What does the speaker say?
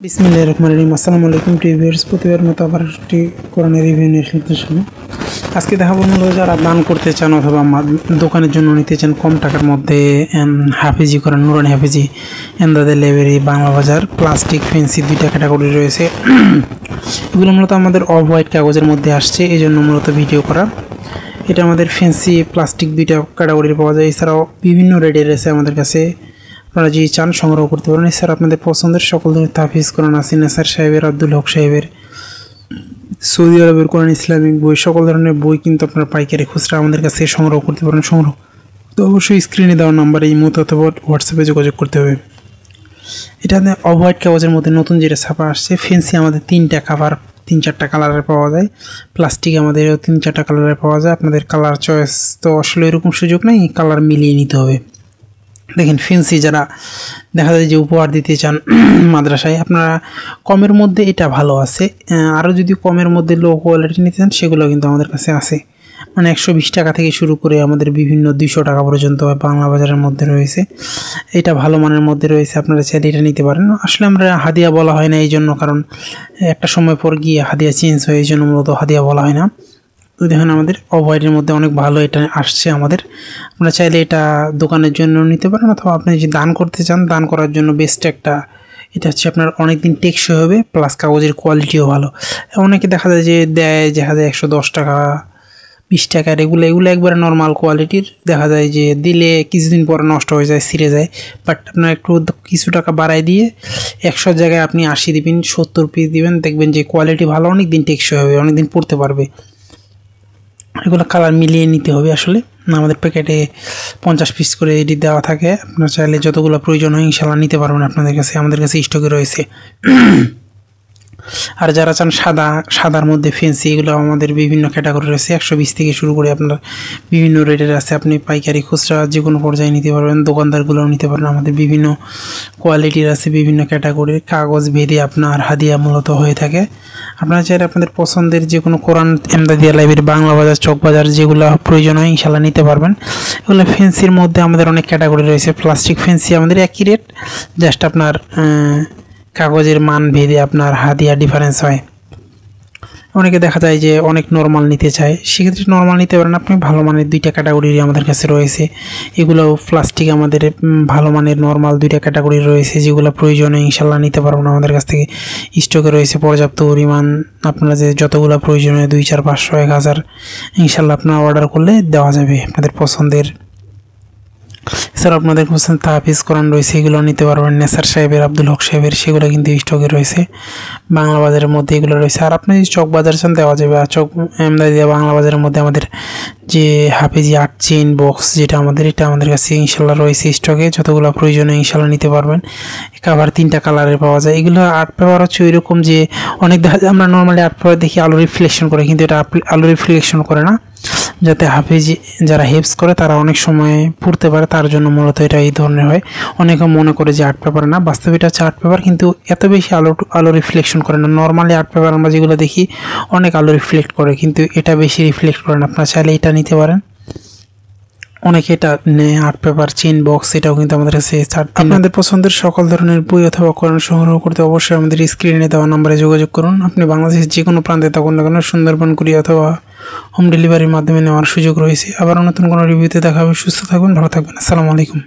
বিসমিল্লাহির রহমানির রহিম। আসসালামু আলাইকুম টিভিয়ার্স, প্রতিবার মতো আবার একটি কোরআনের রিভিউ নিয়ে এসেছি সামনে। আজকে দেখাবো মূলত যারা দান করতে চান অথবা দোকানের জন্য নিতে চান কম টাকার মধ্যে হাফিজি কোরআন, নুরানি হাফিজি, এমদাদের লাইব্রেরি, বাংলা বাজার, প্লাস্টিক, ফেন্সি, দুইটা ক্যাটাগরি রয়েছে। এগুলো মূলত আমাদের অফ হোয়াইট কাগজের মধ্যে আসছে, এই জন্য মূলত ভিডিও করা। এটা আমাদের ফেন্সি প্লাস্টিক দুইটা ক্যাটাগরির পাওয়া যায়। এছাড়াও বিভিন্ন রেটের রয়েছে আমাদের কাছে, আপনারা যদি চান সংগ্রহ করতে পারেন। এছাড়া আপনাদের পছন্দের সকল ধরনের তাফিজ কোরআন আছে, নাসার সাহেবের, আব্দুল হক সাহেবের, সৌদি আরবের কোরআন, ইসলামিক বই, সকল ধরনের বই কিন্তু আপনারা পাইকারি খুচরা আমাদের কাছে সংগ্রহ করতে পারেন। সংগ্রহ তো অবশ্যই স্ক্রিনে দেওয়া নাম্বারে ইমো অথবা হোয়াটসঅ্যাপে যোগাযোগ করতে হবে। এটা অফ হোয়াইট কাগজের মধ্যে নতুন যেটা ছাপা আসছে। ফেন্সি আমাদের 3টা কাভার, 3-4টা কালারের পাওয়া যায়। প্লাস্টিক আমাদেরও 3-4টা কালারের পাওয়া যায়। আপনাদের কালার চয়েস তো আসলে এরকম সুযোগ নেই, কালার মিলিয়ে নিতে হবে। দেখেন ফেন্সি যারা দেখা যায় যে উপহার দিতে চান মাদ্রাসায়, আপনারা কমের মধ্যে এটা ভালো আছে। আরও যদি কমের মধ্যে লো কোয়ালিটি নিতে চান সেগুলো কিন্তু আমাদের কাছে আছে। মানে 120 টাকা থেকে শুরু করে আমাদের বিভিন্ন 200 টাকা পর্যন্ত বাংলা বাজারের মধ্যে রয়েছে। এটা ভালো মানের মধ্যে রয়েছে, আপনারা চাইলে এটা নিতে পারেন। আসলে আমরা হাদিয়া বলা হয় না এই জন্য, কারণ একটা সময় পর গিয়ে হাদিয়া চেঞ্জ হয়, এই জন্য মূলত হাদিয়া বলা হয় না। দেখেন আমাদের অফ হোয়াইটের মধ্যে অনেক ভালো এটা আসছে আমাদের। আপনারা চাইলে এটা দোকানের জন্য নিতে পারেন, অথবা আপনি যদি দান করতে চান, দান করার জন্য বেস্ট একটা এটা হচ্ছে আপনার অনেক দিন টেকসই হবে, প্লাস কাগজের কোয়ালিটিও ভালো। অনেকে দেখা যায় যে দেখা যায় 110 টাকা, 20 টাকার, এগুলো একবারে নর্মাল কোয়ালিটির। দেখা যায় যে দিলে কিছুদিন পরে নষ্ট হয়ে যায়, ছিঁড়ে যায়। বাট আপনার একটু কিছু টাকা বাড়াই দিয়ে 100 জায়গায় আপনি 80 দিবেন, 70 পিস দিবেন, দেখবেন যে কোয়ালিটি ভালো, অনেক দিন টেকসই হবে, অনেক দিন পড়তে পারবে। এগুলো কালার মিলিয়ে নিতে হবে। আসলে আমাদের প্যাকেটে 50 পিস করে এটি দেওয়া থাকে, আপনারা চাইলে যতগুলো প্রয়োজন হয় ইনশাল্লাহ নিতে পারবেন আপনাদের কাছে, আমাদের কাছে স্টকে রয়েছে। আর যারা চান সাদার মধ্যে ফেন্সি, এগুলো আমাদের বিভিন্ন ক্যাটাগরি রয়েছে। 120 থেকে শুরু করে আপনার বিভিন্ন রেটের আছে। আপনি পাইকারি খুচরা যে কোনো পর্যায়ে নিতে পারবেন, দোকানদারগুলোও নিতে পারবেন। আমাদের বিভিন্ন কোয়ালিটির আছে, বিভিন্ন ক্যাটাগরির কাগজ ভেদে আপনার হাদিয়া মূলত হয়ে থাকে। আপনারা চাইলে আপনাদের পছন্দের যে কোনো কোরআন, এমদাদিয়া লাইব্রেরি, বাংলা বাজার, চক বাজার, যেগুলো প্রয়োজন হয় ইনশাল্লাহ নিতে পারবেন। এগুলো ফেন্সির মধ্যে আমাদের অনেক ক্যাটাগরি রয়েছে। প্লাস্টিক ফেন্সি আমাদের একই রেট, জাস্ট আপনার কাগজের মান ভেদে আপনার হাদিয়া ডিফারেন্স হয়। অনেকে দেখা যায় যে অনেক নর্মাল নিতে চায়, সেক্ষেত্রে নর্মাল নিতে পারেন আপনি। ভালো মানের 2টা ক্যাটাগরির আমাদের কাছে রয়েছে। এগুলো প্লাস্টিক আমাদের ভালো মানের নর্মাল 2টা ক্যাটাগরি রয়েছে, যেগুলো প্রয়োজনে ইনশাল্লাহ নিতে পারবেন আমাদের কাছ থেকে। স্টকে রয়েছে পর্যাপ্ত পরিমাণ, আপনারা যে যতগুলো প্রয়োজনে 2, 4, 500, 1000 ইনশাল্লাহ আপনারা অর্ডার করলে দেওয়া যাবে আপনাদের পছন্দের। এছাড়া আপনাদের পছন্দ তাফিজ কোরআন রয়েছে, এগুলো নিতে পারবেন। নাসার সাহেবের, আব্দুল হক সাহেবের, সেগুলো কিন্তু স্টকে রয়েছে। বাংলা বাজারের মধ্যে এগুলো রয়েছে। আর আপনি যদি চক বাজার চান দেওয়া যাবে। আর চক এমদাদিয়া বাংলা বাজারের মধ্যে আমাদের যে হাফিজি 8 চেইন বক্স, যেটা এটা আমাদের কাছে ইনশাল্লাহ রয়েছে স্টকে। যতগুলো প্রয়োজনে ইনশাল্লাহ নিতে পারবেন। কাভার 3টা কালারের পাওয়া যায়। এগুলো আর্ট পেপার হচ্ছে ওই রকম যে অনেক দেখা যায় আমরা নর্মালি আর্ট পেপার দেখি আলো রিফ্লেকশন করে, কিন্তু এটা আলো রিফ্লেকশন করে না, যাতে হাফিজি যারা হেল্পস করে তারা অনেক সময় পড়তে পারে, তার জন্য মূলত এটা এই ধরনের হয়। অনেকে মনে করে যে আর্ট পেপার না, বাস্তবে এটা হচ্ছে আর্ট পেপার, কিন্তু এত বেশি আলো রিফ্লেকশন করে না। নর্মালি আর্ট পেপার আমরা যেগুলো দেখি অনেক আলো রিফ্লেক্ট করে, কিন্তু এটা বেশি রিফ্লেক্ট করে না। আপনারা চাইলে এটা নিতে পারেন। অনেকে এটা নেয় আর্ট পেপার, চেইন বক্স, এটাও কিন্তু আমাদের কাছে। আপনাদের পছন্দের সকল ধরনের বই অথবা কোরআন সংগ্রহ করতে অবশ্যই আমাদের স্ক্রিনে দেওয়া নাম্বারে যোগাযোগ করুন। আপনি বাংলাদেশের যে কোনো প্রান্তে থাকুন না কেন, সুন্দরবন, কুরিয়ার অথবা হোম ডেলিভারির মাধ্যমে নেওয়ার সুযোগ রয়েছে। আবার নতুন কোনো রিভিউতে দেখা হবে। সুস্থ থাকবেন, ভালো থাকবেন। আসসালামু আলাইকুম।